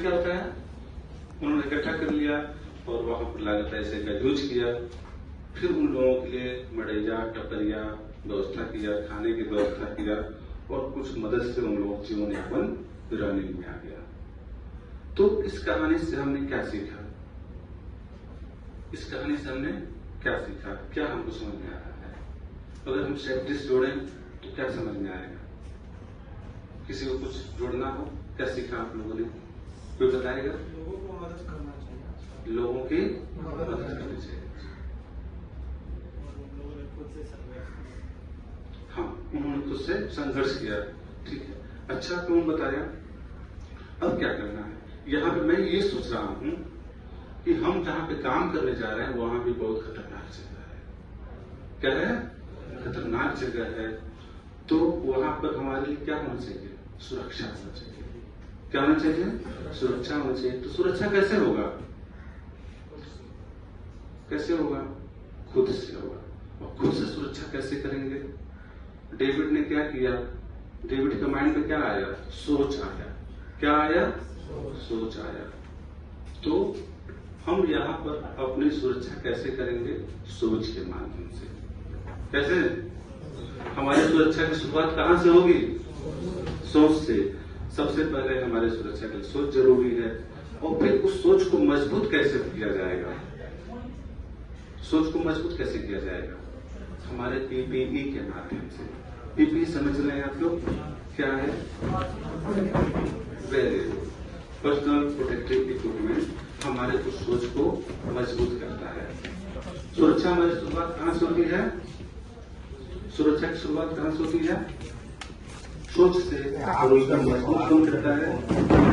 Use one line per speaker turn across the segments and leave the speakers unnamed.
क्या होता है, उन्होंने इकट्ठा कर लिया और वहां पर लागत पैसे का यूज किया, फिर उन लोगों के लिए मड़ैया टपरिया व्यवस्था किया, खाने की व्यवस्था किया और कुछ मदद से उन लोगों जीवन यापन रनिंग में आ गया। तो इस कहानी से हमने क्या सीखा, इस कहानी से हमने क्या सीखा, क्या हमको समझ में आ रहा है? अगर हम सेफ्टिस जोड़ें तो क्या समझ में आएगा? किसी को कुछ जोड़ना हो, क्या सीखा आप लोगों ने, कोई बताएगा?
लोगों को मदद करना चाहिए,
लोगों की मदद करनी चाहिए। हाँ, उन्होंने खुद से संघर्ष किया, ठीक है। अच्छा, कौन बताया? अब क्या करना है? यहाँ पे मैं ये सोच रहा हूँ कि हम जहाँ पे काम करने जा रहे हैं वहां भी बहुत खतरनाक जगह है। क्या है? खतरनाक जगह है। तो वहां पर हमारे लिए क्या होना चाहिए? सुरक्षा होना चाहिए। क्या होना चाहिए? सुरक्षा होना चाहिए। तो सुरक्षा कैसे होगा? कैसे होगा? खुद से होगा। और खुद से सुरक्षा कैसे करेंगे? डेविड ने क्या किया? डेविड के माइंड में क्या आया? सोच आया। क्या आया? सोच आया। तो हम यहाँ पर अपनी सुरक्षा कैसे करेंगे? सोच के माध्यम से। कैसे? हमारी सुरक्षा की शुरुआत कहाँ से होगी? सोच से। सबसे पहले हमारी सुरक्षा के लिए सोच जरूरी है, और फिर उस सोच को मजबूत कैसे किया जाएगा? सोच को मजबूत कैसे किया जाएगा? हमारे पीपीई के माध्यम से। पीपीई समझ रहे हैं आप लोग क्या है? Very good. Personal protective equipment हमारे उस सोच को मजबूत करता है। सुरक्षा हमारी शुरुआत कहां से होती है? सुरक्षा की शुरुआत कहां से होती है? सोच से। और उसका मजबूत कौन करता है?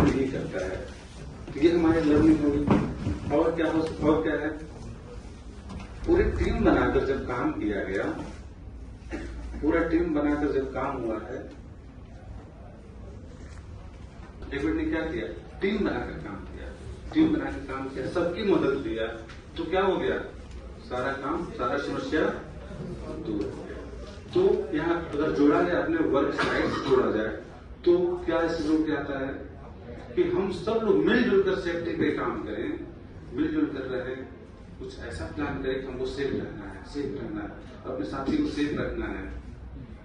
यही करता है। ये हमारी लर्निंग होगी। और क्या हो? और क्या है? पूरी टीम बनाकर जब काम किया गया, पूरा टीम बनाकर जब काम हुआ है, डेविड ने क्या किया? टीम बनाकर काम किया। टीम बनाकर काम किया, सबकी मदद लिया, तो क्या हो गया? सारा काम, सारा समस्या दूर हो गया। तो यहाँ अगर जोड़ा जाए, अपने वर्क साइड जोड़ा जाए, तो क्या इससे जोड़ के आता है कि हम सब लोग मिलजुल कर सेफ्टी पे काम करें, मिलजुल कर रहे, कुछ ऐसा प्लान करें कि हमको सेफ रहना है, सेफ रहना है, अपने साथी को सेफ रखना है,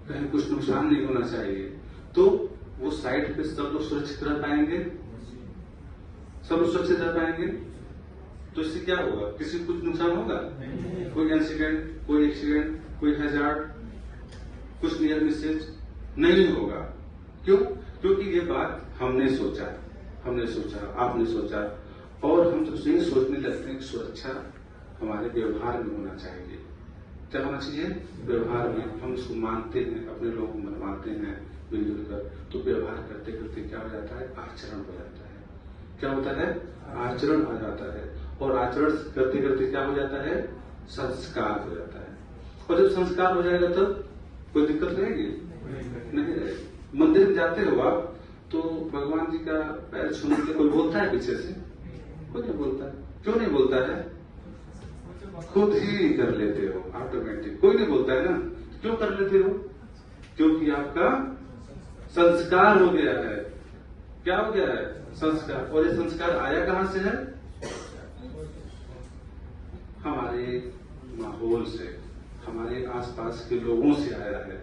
कहीं कुछ नुकसान नहीं होना चाहिए। तो वो साइड पे सब लोग सुरक्षित रह पाएंगे, सब लोग सुरक्षित रह पाएंगे। तो इससे क्या होगा? किसी को कुछ नुकसान होगा? कोई इंसिडेंट, कोई एक्सीडेंट, कोई हैजार्ड, कुछ नियर मिसेज नहीं होगा। क्यों? क्योंकि ये बात हमने सोचा, आपने सोचा, और हम जब ये सोचने लगते हैं कि सुरक्षा हमारे व्यवहार में होना चाहिए। क्या होना चाहिए? व्यवहार में। हम उसको मानते हैं, अपने लोगों को मनवाते हैं मिलजुल कर, तो व्यवहार करते करते क्या हो जाता है? आचरण हो जाता है। क्या होता है? आचरण आ जाता है। और आचरण करते करते क्या हो जाता है? संस्कार हो जाता है। और जब संस्कार हो जाएगा तब कोई दिक्कत रहेगी? नहीं रहेगी। मंदिर में जाते हो आप, तो भगवान जी का पैर छूने के कोई बोलता है पीछे से? कोई नहीं बोलता। क्यों नहीं बोलता है? खुद ही कर लेते हो ऑटोमेटिक। कोई नहीं बोलता है ना। क्यों कर लेते हो? क्योंकि आपका संस्कार हो गया है। क्या हो गया है? संस्कार। और ये संस्कार आया कहां से है? हमारे माहौल से, हमारे आसपास के लोगों से आया है,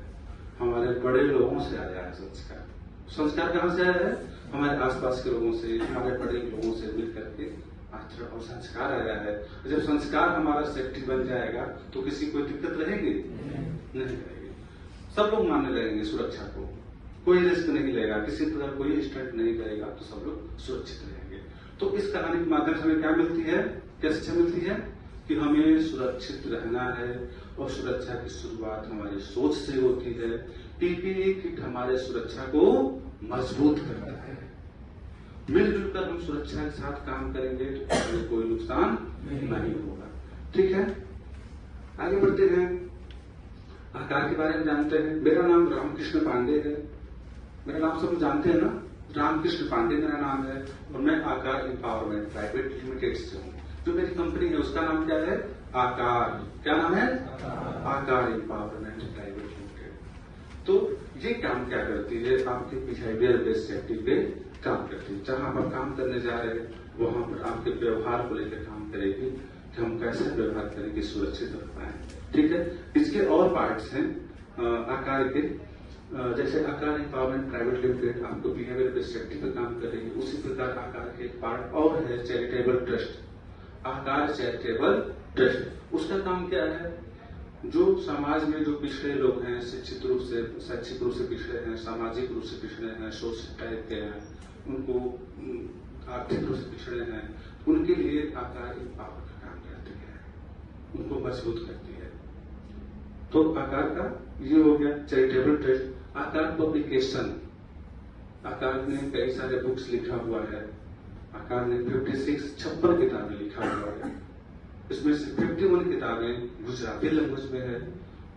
हमारे बड़े लोगों से आया है संस्कार। संस्कार कहां से आया है? हमारे आसपास के लोगों से, हमारे बड़े लोगों से मिलकर के आचरण और संस्कार आया है। जब संस्कार हमारा सेफ्टी बन जाएगा तो किसी कोई दिक्कत रहेगी? नहीं रहेगी। सब लोग मानने लगेंगे सुरक्षा को, कोई रिस्क नहीं लेगा, किसी तरह कोई स्टंट नहीं करेगा, तो सब लोग सुरक्षित रहेंगे। तो इस कहानी के माध्यम से हमें क्या मिलती है? क्या शिक्षा मिलती है? कि हमें सुरक्षित रहना है, और सुरक्षा की शुरुआत हमारी सोच से होती है। पीपीई किट हमारे सुरक्षा को मजबूत करता है। मिलजुल कर हम सुरक्षा के साथ काम करेंगे तो हमें कोई नुकसान नहीं होगा। ठीक है, आगे बढ़ते हैं। आकार के बारे में जानते हैं। मेरा नाम रामकृष्ण पांडे है। मेरा नाम सब जानते हैं ना? रामकृष्ण पांडे मेरा नाम है, और मैं आकार एम्पावरमेंट प्राइवेट लिमिटेड से हूँ। जो मेरी कंपनी है उसका नाम क्या है? आकार। क्या नाम है? आकार एम्पावरमेंट प्राइवेट लिमिटेड। तो ये काम क्या करती है? आपके बिहेवियर बेस्ड सेफ्टी पे काम करती है। जहां पर काम करने जा रहे हैं वहां पर आपके व्यवहार को लेकर काम करेगी कि हम कैसे व्यवहार करें कि सुरक्षित रह पाए। ठीक है, इसके और पार्ट्स हैं आकार के, जैसे आकार एम्पावरमेंट प्राइवेट लिमिटेड आपको बिहेवियर बेस्ड सेफ्टी पर काम कर रही है, उसी प्रकार आकार के एक पार्ट और है चैरिटेबल ट्रस्ट। आकार चैरिटेबल ट्रस्ट, उसका काम क्या है? जो समाज में जो पिछड़े लोग हैं, शिक्षित रूप से शैक्षिक रूप से पिछड़े हैं, सामाजिक रूप से पिछड़े हैं, सोशल टाइप के हैं, उनको आर्थिक रूप से पिछड़े हैं, उनके लिए आकार एम्पावर का काम करती है, उनको मजबूत करती है। तो आकार का ये हो गया चैरिटेबल ट्रस्ट। आकार पब्लिकेशन, आकार ने कई सारे बुक्स लिखा हुआ है। आकार ने 56 किताबें लिखा हुआ है। इसमें से 51 किताबें गुजराती लैंग्वेज में है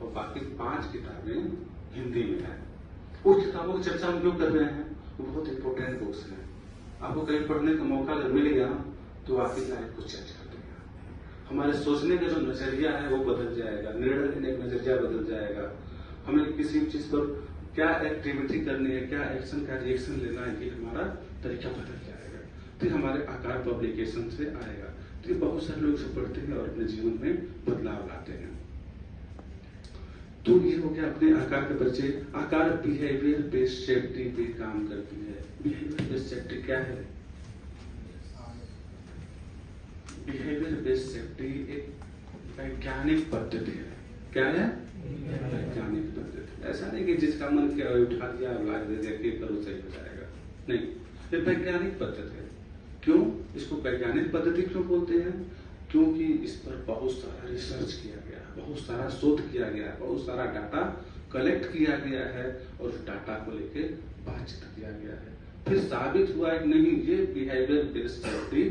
और बाकी 5 किताबें हिंदी में है। उस किताबों की चर्चा हम क्यों कर रहे हैं? वो बहुत इंपॉर्टेंट बुक्स हैं। आपको कहीं पढ़ने का मौका अगर मिल गया तो आपकी लाइफ को चेंज कर देगा। हमारे सोचने का जो नजरिया है वो बदल जाएगा, निर्णय लेने का नजरिया बदल जाएगा। हमें किसी चीज पर क्या एक्टिविटी करनी है, क्या एक्शन का रिएक्शन लेना है, ये हमारा तरीका बदल जाएगा। फिर हमारे आकार पब्लिकेशन से आएगा। तो बहुत सारे लोग इसे पढ़ते हैं और अपने जीवन में बदलाव लाते हैं। तो ये हो गया अपने आकार का परिचय। आकार बिहेवियर बेस्ड सेफ्टी पे काम करती है। बिहेवियर बेस्ड सेफ्टी क्या है? बिहेवियर बेस्ड सेफ्टी एक वैज्ञानिक पद्धति है। क्या है? वैज्ञानिक पद्धति। ऐसा नहीं कि जिसका मन किया उठा दिया लाग दे दिया कि करो सही हो जाएगा, नहीं, ये वैज्ञानिक पद्धति है। क्यों इसको वैज्ञानिक पद्धति क्यों बोलते हैं? क्योंकि इस पर बहुत सारा रिसर्च किया गया, बहुत सारा शोध किया गया, बहुत सारा डाटा कलेक्ट किया गया है और उस डाटा को लेके बातचीत किया गया है। फिर साबित हुआ है कि नहीं, ये बिहेवियर बेस्ड सेफ्टी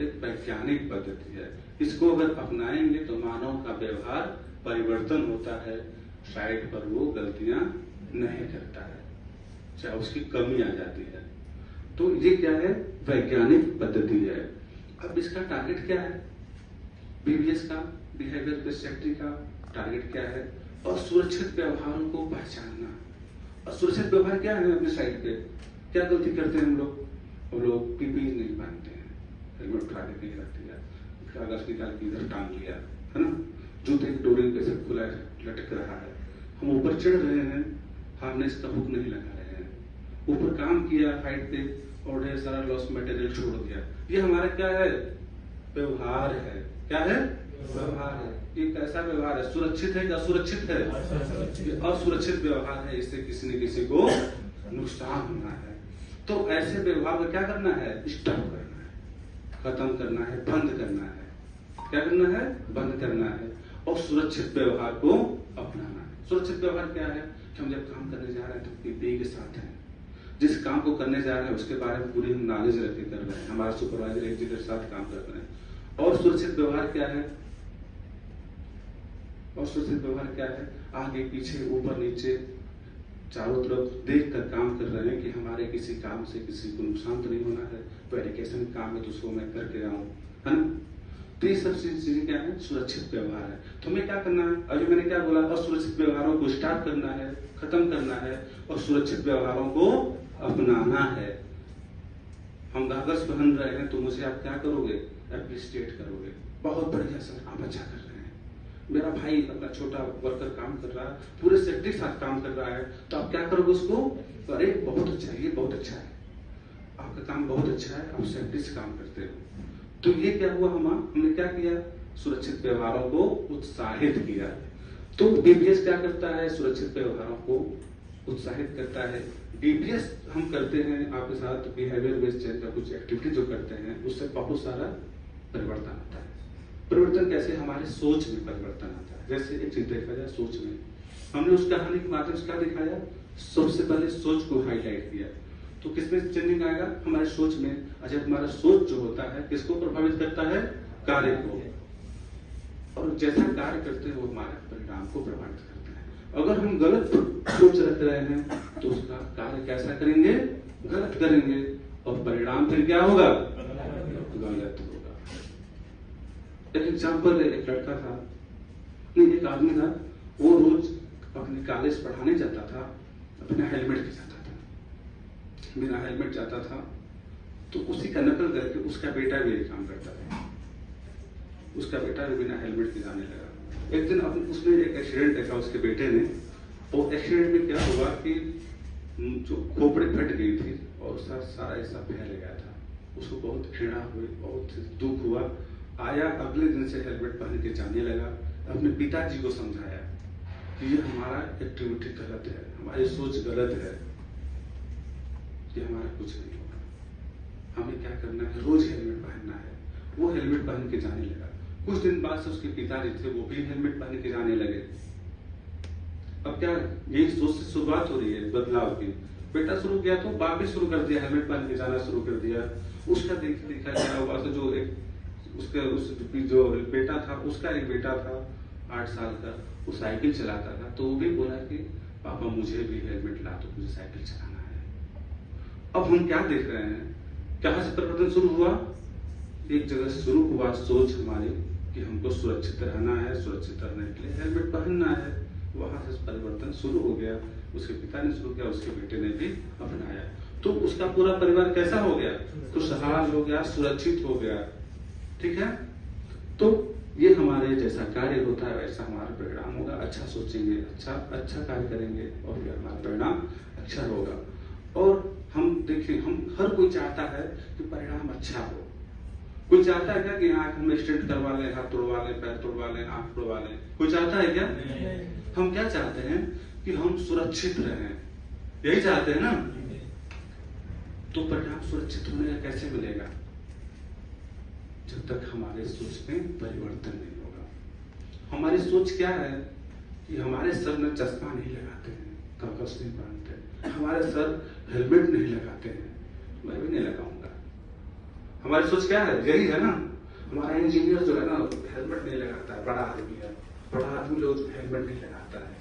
एक वैज्ञानिक पद्धति है। इसको अगर अपनाएंगे तो मानव का व्यवहार परिवर्तन होता है, साइड पर वो गलतियां नहीं करता है, चाहे उसकी कमी आ जाती है। तो ये क्या है? वैज्ञानिक पद्धति है। अब इसका टारगेट क्या है? बीबीएस का, बिहेवियर बेस्ड सेफ्टी का टारगेट क्या है? असुरक्षित व्यवहारों को पहचानना। असुरक्षित व्यवहार क्या है? अपने साइड पे क्या गलती करते हैं हम लोग पीपी नहीं बांधते हैं, हेलमेट उठा के नहीं रख दिया, कागज निकाल के इधर टांग लिया, है ना, जूते की डोरी कैसे खुला लटक रहा है, हम ऊपर चढ़ रहे हैं, हार्नेस का हुक नहीं लगा रहे हैं, ऊपर काम किया हाइट पे और ढेर सारा लॉस मटेरियल छोड़ दिया। ये हमारा क्या है? व्यवहार है। क्या है? व्यवहार है। ये कैसा व्यवहार है? सुरक्षित है या असुरक्षित है? असुरक्षित व्यवहार है। इससे किसी न किसी को नुकसान होना है। तो ऐसे व्यवहार को क्या करना है? स्टॉप करना है, खत्म करना है, बंद करना है। क्या करना है? बंद करना है और सुरक्षित व्यवहार को अपनाना है। सुरक्षित व्यवहार क्या है? कि हम जब काम करने जा रहे हैं तो पीपीई के साथ हैं, जिस काम को करने जा रहे हैं उसके बारे में पूरी हम नॉलेज रख के कर रहे हैं, हमारा सुपरवाइजर एक के साथ काम कर रहे हैं। और सुरक्षित व्यवहार क्या है? और सुरक्षित व्यवहार क्या है? आगे पीछे ऊपर नीचे चारों तरफ देख कर काम कर रहे हैं कि हमारे किसी काम से किसी को नुकसान तो नहीं होना है। वेरिफिकेशन काम है तो उसको मैं करके आऊं, है ना। तो ये सब चीजें क्या है? सुरक्षित व्यवहार है। तो हमें क्या करना है? अभी मैंने क्या बोला? असुरक्षित व्यवहारों को स्टार्ट करना है, खत्म करना है और सुरक्षित व्यवहारों को अपनाना है। हम कागज पहन रहे हैं तो मुझे आप क्या करोगे? एप्रिशिएट करोगे, बहुत बढ़िया सर, आप अच्छा कर रहे हैं। मेरा भाई अपना छोटा वर्कर काम कर रहा है, पूरे सेफ्टी के साथ काम कर रहा है, तो आप क्या करोगे उसको? अरे बहुत अच्छा है, ये बहुत अच्छा है, आपका काम बहुत अच्छा है, आप सेफ्टी से काम करते हो। तो ये क्या हुआ? हमने क्या किया? सुरक्षित व्यवहारों को उत्साहित किया। तो बीबीएस क्या करता है? सुरक्षित व्यवहारों को उत्साहित करता है। बीबीएस हम करते हैं आपके साथ बिहेवियर बेस्ड चेंज का कुछ एक्टिविटी जो करते हैं, उससे बहुत सारा परिवर्तन आता है। परिवर्तन कैसे? हमारे सोच में परिवर्तन आता है। जैसे एक चीज देखा जाए सोच में, हमने उस कहानी के माध्यम से क्या दिखाया? सबसे पहले सोच को हाईलाइट किया। तो किसमें चेंजिंग आएगा? हमारे सोच में। अच्छा, हमारा सोच जो होता है किसको प्रभावित करता है? कार्य को। और जैसा कार्य करते हैं वो हमारे परिणाम को प्रभावित करता है। अगर हम गलत सोच रख रहे हैं तो उसका कार्य कैसा करेंगे? गलत करेंगे और परिणाम फिर क्या होगा? गलत होगा। एक एग्जाम्पल, एक लड़का था, नहीं एक आदमी था, वो रोज अपने कॉलेज पढ़ाने जाता था, अपना हेलमेट के जाता था। बिना हेलमेट जाता था, तो उसी का नकल करके उसका बेटा भी यही काम करता था। उसका बेटा भी बिना हेलमेट के जाने लगा। एक दिन उसने एक एक्सीडेंट देखा उसके बेटे ने, और एक्सीडेंट में क्या हुआ कि जो खोपड़ी फट गई थी और उसका सारा हिस्सा फैल गया था। उसको बहुत घृणा हुई, बहुत दुख हुआ। आया, अगले दिन से हेलमेट पहन के जाने लगा। अपने पिताजी को समझाया कि ये हमारा एक्टिविटी गलत है, हमारी सोच गलत है, कि हमारा कुछ नहीं होगा, हमें क्या करना है, रोज हेलमेट पहनना है। वो हेलमेट पहन के जाने लगा। कुछ दिन बाद से उसके पिताजी थे, वो भी हेलमेट पहन के जाने लगे। अब क्या, यही सोच से शुरुआत हो रही है बदलाव की। बेटा शुरू किया तो बाप भी शुरू कर दिया, हेलमेट पहन के जाना शुरू कर दिया। उसका देखा क्या हुआ, तो जो एक उसका जो बेटा था, उसका एक बेटा था 8 साल का, वो साइकिल चलाता था, तो वो भी बोला कि पापा मुझे भी हेलमेट ला दो, मुझे साइकिल चलाना है। अब हम क्या देख रहे हैं, कहां से परिवर्तन शुरू हुआ? एक जगह से शुरू हुआ सोच हमारी कि हमको सुरक्षित रहना है, सुरक्षित रहने के लिए हेलमेट पहनना है। वहां से परिवर्तन शुरू हो गया। उसके पिता ने शुरू किया, उसके बेटे ने भी अपनाया, तो उसका पूरा परिवार कैसा हो गया? खुशहाल हो गया, सुरक्षित हो गया। ठीक है, तो ये हमारे जैसा कार्य होता है वैसा हमारा परिणाम होगा। अच्छा सोचेंगे, अच्छा कार्य करेंगे और फिर हमारा परिणाम अच्छा होगा। और हम देखिए, हम हर कोई चाहता है कि परिणाम अच्छा हो। कोई चाहता है क्या कि आंख में स्टेंट करवा लें, हाथ तोड़वा लें, पैर तोड़वा लें, आंख तोड़वा लें? कोई चाहता है क्या? हम क्या चाहते हैं कि हम सुरक्षित रहें, यही चाहते हैं ना। तो परिणाम सुरक्षित होने का कैसे मिलेगा? जब तक हमारे सोच में परिवर्तन नहीं होगा। हमारी सोच क्या है कि हमारे सर में चश्मा नहीं लगाते हैं, कागज नहीं पहनते, हमारे सर हेलमेट नहीं लगाते हैं, मैं भी नहीं लगाऊंगा। हमारी सोच क्या है? यही है ना। हमारा इंजीनियर जो है ना, हेलमेट नहीं लगाता है, बड़ा आदमी है, बड़ा आदमी लोग हेलमेट नहीं लगाता है,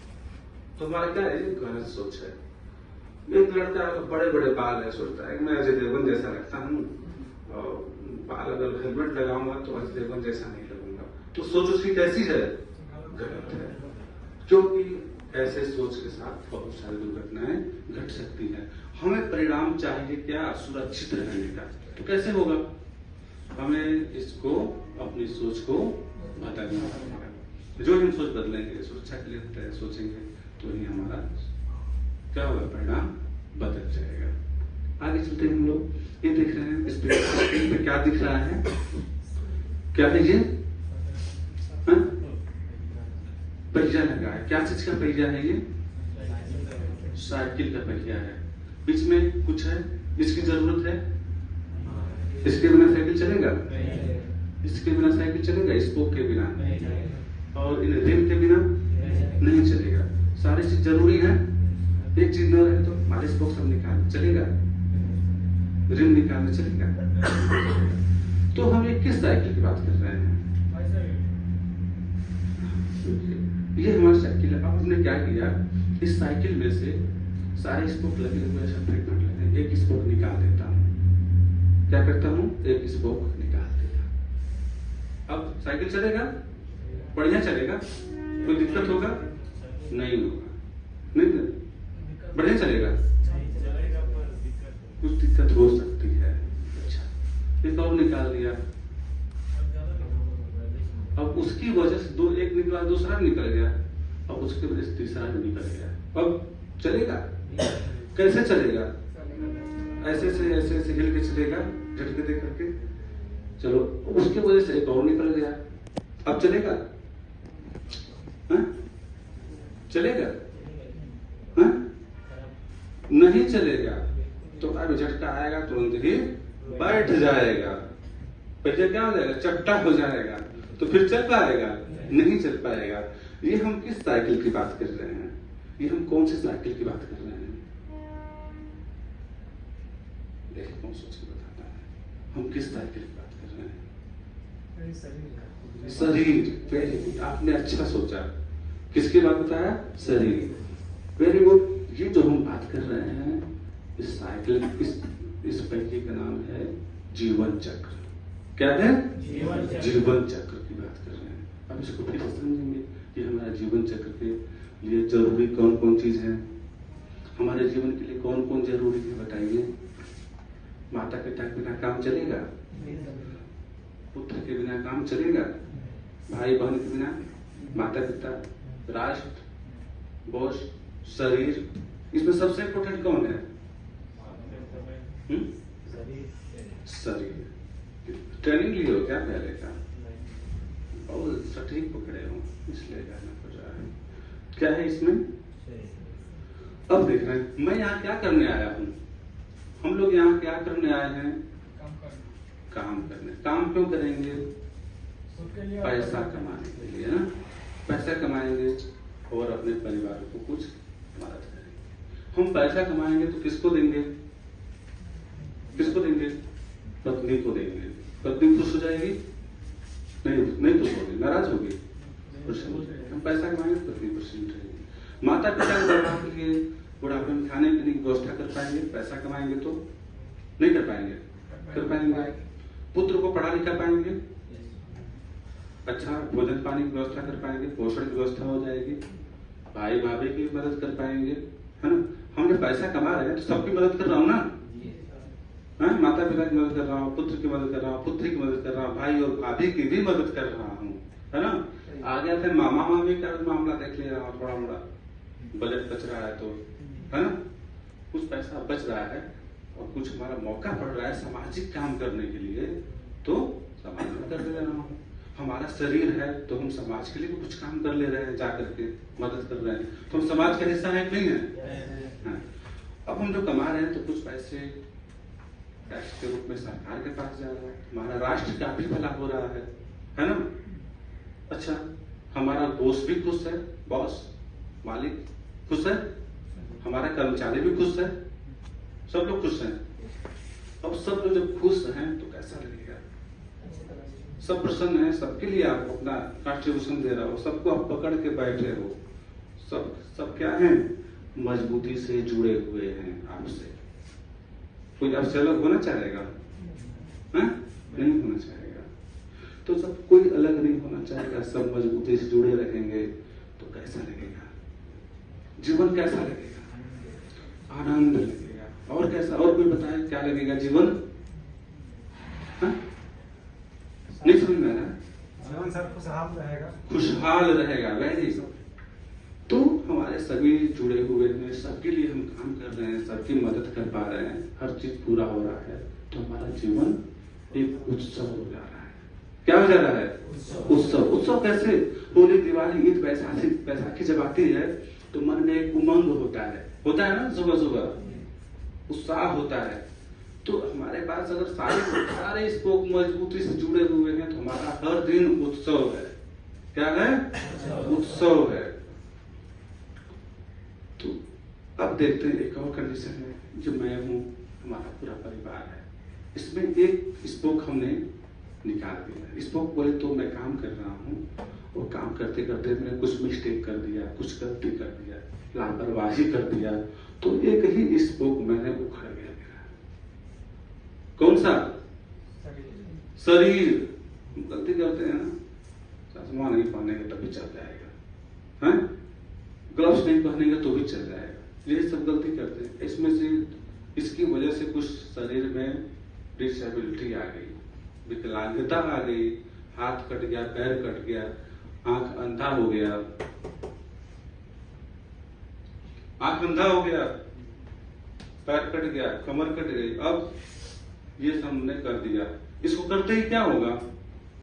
तो हमारा क्या है? गलत सोच है। एक लड़का बड़े बड़े बाल है, सोचता है मैं अजय देवगन जैसा लगता हूँ, और बाल अगर हेलमेट लगाऊंगा तो अजय देवगन जैसा नहीं लगूंगा। तो सोच उसकी कैसी है? गलत है। क्योंकि ऐसे सोच के साथ बहुत सारी दुर्घटनाएं घट सकती हैं। हमें परिणाम चाहिए क्या? सुरक्षित रहने का। तो कैसे होगा? हमें इसको, अपनी सोच को बदलना पड़ेगा। जो हम सोच बदलेंगे, सुरक्षा के लिए सोचेंगे, तो ही हमारा क्या होगा? परिणाम बदल जाएगा। आगे चलते हम लोग ये देख रहे हैं, इस स्क्रीन पे क्या दिख रहा है? क्या है ये? पहिया लगा है। क्या चीज का पहिया है ये? साइकिल का पहिया है। बीच में कुछ है, इसकी जरूरत है? इसके बिना साइकिल चलेगा? इसके बिना साइकिल चलेगा? स्पोक के बिना? और इन रिम के बिना नहीं चलेगा। सारी चीज जरूरी है। एक चीज न रहे तो मालिश बॉक्स हम निकाल चलेगा, रिम निकालने चलेगा। तो हम ये किस साइकिल की बात कर रहे हैं? ये हमारी साइकिल है। अब हमने क्या किया, इस साइकिल में से सारे स्पोक लगे हुए सेपरेट कर लेते हैं, एक स्पोक निकाल देता हूँ। क्या करता हूँ? एक स्पोक निकाल दिया। अब साइकिल चलेगा, बढ़िया चलेगा, कोई दिक्कत होगा? नहीं होगा। नहीं, बढ़िया चलेगा, कुछ दिक्कत हो सकती है। अच्छा, एक और निकाल दिया। अब उसकी वजह से दो, एक निकला, दूसरा निकल गया, अब उसकी वजह से तीसरा भी निकल गया। अब चलेगा? कैसे चलेगा? ऐसे से ऐसे हिल के चलेगा, झटके दे करके। चलो, उसकी वजह से एक और निकल गया, अब चलेगा? हा? चलेगा? हा? नहीं चलेगा। तो अब झटका आएगा, तुरंत ही बैठ जाएगा, पहिया क्या हो जाएगा? चट्टा हो जाएगा। तो फिर चल पाएगा? नहीं चल पाएगा। ये हम किस साइकिल की बात कर रहे हैं? ये हम कौन सी साइकिल की बात कर रहे हैं? देखिए कौन सोच के बताता है, हम किस साइकिल की बात कर रहे हैं? शरीर। वेरी गुड, आपने अच्छा सोचा। किसकी बात बताया? शरीर। Very good. ये जो हम बात कर रहे हैं, इस साइकिल, इस पहिए का नाम है जीवन चक्र। क्या है? जीवन चक्र की बात कर रहे हैं। अब इसको फिर समझेंगे कि हमारा जीवन चक्र के लिए जरूरी कौन कौन चीज है। हमारे जीवन के लिए कौन कौन जरूरी है बताइए? माता पिता के बिना काम चलेगा? पुत्र के बिना काम चलेगा? भाई बहन के बिना? माता पिता, राष्ट्र, बोझ, शरीर, इसमें सबसे इम्पोर्टेंट कौन है? शरीर। ट्रेनिंग लिए हो क्या पहले का? बहुत सटीक पकड़े हो, इसलिए जाना पड़ रहा है। क्या है इसमें? अब देख रहे हैं मैं यहाँ क्या करने आया हूँ। हम लोग यहाँ क्या करने आए हैं? काम करने। काम क्यों करेंगे? पैसा कमाने के लिए ना। पैसा कमाएंगे और अपने परिवार को कुछ मदद करेंगे। हम पैसा कमाएंगे तो किसको देंगे? किसको देंगे? पत्नी को देंगे। पत्नी खुश हो जाएगी? नहीं खुश होगी, नाराज होगी, प्रसन्न हो जाएगी। हम पैसा कमाएंगे तो पत्नी प्रसन्न रहेगी। माता पिता को बढ़ाने के लिए बुढ़ापे में खाने पीने की व्यवस्था कर पाएंगे? पैसा कमाएंगे तो नहीं कर पाएंगे? कर पाएंगे। पुत्र को पढ़ा लिखा पाएंगे? अच्छा भोजन पानी की व्यवस्था कर पाएंगे? पोषण की व्यवस्था हो जाएगी। भाई भाभी की मदद कर पाएंगे, है ना। हम जब पैसा कमा रहे हैं तो सबकी मदद कर रहा हूँ ना। माता पिता की मदद कर रहा हूँ, पुत्र की मदद कर रहा हूँ, पुत्री की मदद कर रहा हूँ, भाई और भाभी की भी मदद कर रहा हूँ, है ना। आ गया था मामा मामी का मामला देख ले रहा हूँ, थोड़ा मोड़ा बजट बच रहा है तो, है ना। कुछ पैसा बच रहा है और कुछ हमारा मौका पड़ रहा है सामाजिक काम करने के लिए, तो समाज में कर ले रहा हूँ। हमारा शरीर है तो हम समाज के लिए भी कुछ काम कर ले रहे हैं, जाकर के मदद कर रहे हैं, तो हम समाज का हिस्सा है कि नहीं है? अब हम जो कमा रहे हैं तो कुछ पैसे टैक्स के रूप में सरकार के पास जा रहा है, हमारा राष्ट्र का भी भला हो रहा है ना। अच्छा हमारा बॉस भी खुश है, बॉस मालिक खुश है, हमारा कर्मचारी भी खुश है, सब लोग खुश हैं। अब सब लोग जब खुश हैं तो कैसा लगेगा? सब प्रसन्न है, सबके लिए आप अपना कंट्रीब्यूशन दे रहे हो, सबको आप पकड़ के बैठे हो, सब क्या है? मजबूती से जुड़े हुए हैं आपसे। कोई आपसे अलग होना चाहेगा? नहीं होना चाहेगा। तो सब कोई अलग नहीं होना चाहेगा, सब मजबूती से जुड़े रहेंगे तो कैसा लगेगा? जीवन कैसा लगेगा? आनंद लगेगा। और कैसा? और कोई बताए क्या लगेगा जीवन? नहीं समझ में आ रहा?
जीवन सर खुशहाल रहेगा।
खुशहाल रहेगा, वैसे सब। तो हमारे सभी जुड़े हुए हैं, सबके लिए हम काम कर रहे हैं, सबकी मदद कर पा रहे हैं, हर चीज पूरा हो रहा है, तो हमारा जीवन एक उत्सव हो जा रहा है। क्या हो जा रहा है? उत्सव। उत्सव कैसे? होली, दिवाली, ईद, बैसाखी जब आती है तो मन में एक उमंग होता है ना, सुबह सुबह उत्साह होता है। तो हमारे पास अगर सारे स्पोक मजबूती से जुड़े हुए हैं तो हमारा हर दिन उत्सव है। क्या है? उत्सव है। तो अब देखते हैं एक और कंडीशन है, जो मैं हूँ, हमारा पूरा परिवार है, इसमें एक स्पोक हमने निकाल दिया। स्पोक बोले तो मैं काम कर रहा हूँ और काम करते करते मैंने कुछ मिस्टेक कर दिया, कुछ गलती कर दिया, लापरवाही कर दिया, तो एक ही स्पोक मैंने उखड़ गया मेरा। कौन सा? शरीर। गलती करते हैं ना, चश्मा नहीं पहनेंगे तभी चल जाएगा, हैं? ग्लव्स नहीं पहनेंगे तो भी चल जाएगा। ये सब गलती करते हैं। इसमें से इसकी वजह से कुछ शरीर में डिसेबिलिटी आ गई, विकलांगता आ गई, हाथ कट गया, पैर कट गया, आंख अंधा हो गया, पैर कट गया, कमर कट गई। अब ये सब हमने कर दिया। इसको करते ही क्या होगा?